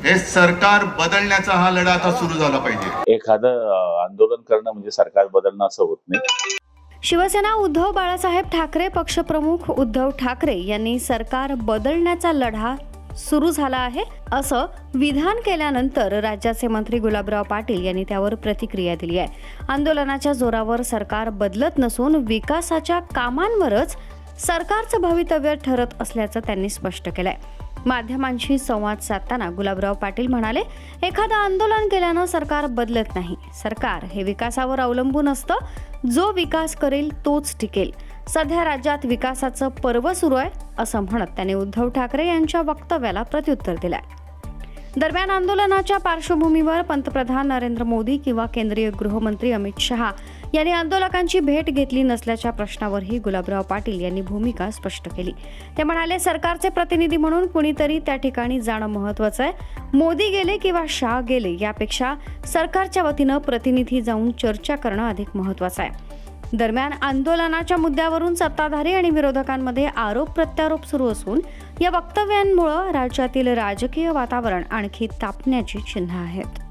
हे सरकार बदलण्याचा हा लढा आता सुरू झाला पाहिजे. एखादं आंदोलन करणं म्हणजे सरकार बदलणं असं होत नाही. शिवसेना उद्धव बाळासाहेब ठाकरे पक्षप्रमुख उद्धव ठाकरे यांनी सरकार बदलण्याचा लढा सुरू झाला आहे असं विधान केल्यानंतर राज्याचे मंत्री गुलाबराव पाटील यांनी त्यावर प्रतिक्रिया दिली आहे. आंदोलनाच्या जोरावर सरकार बदलत नसून विकासाच्या कामांवरच सरकारचं भवितव्य ठरत असल्याचं त्यांनी स्पष्ट केलंय. माध्यमांशी संवाद साधताना गुलाबराव पाटील म्हणाले, एखादं आंदोलन केल्यानं सरकार बदलत नाही. सरकार हे विकासावर अवलंबून असतं. जो विकास करेल तोच टिकेल. सध्या राज्यात विकासाचं पर्व सुरू आहे असं म्हणत त्यांनी उद्धव ठाकरे यांच्या वक्तव्याला प्रत्युत्तर दिलंय. दरम्यान आंदोलनाच्या पार्श्वभूमीवर पंतप्रधान नरेंद्र मोदी किंवा केंद्रीय गृहमंत्री अमित शहा यांनी आंदोलकांची भेट घेतली नसल्याच्या प्रश्नावरही गुलाबराव पाटील यांनी भूमिका स्पष्ट केली. ते म्हणाले, सरकारचे प्रतिनिधी म्हणून कुणीतरी त्या ठिकाणी जाणं महत्त्वाचं आहे. मोदी गेले किंवा शहा गेले यापेक्षा सरकारच्या वतीनं प्रतिनिधी जाऊन चर्चा करणं अधिक महत्त्वाचं आहे. दरम्यान आंदोलनाच्या मुद्द्यावरून सत्ताधारी आणि विरोधकांमध्ये आरोप प्रत्यारोप सुरू असून या वक्तव्यांमुळे राज्यातील राजकीय वातावरण आणखी तापण्याची चिन्ह आहेत.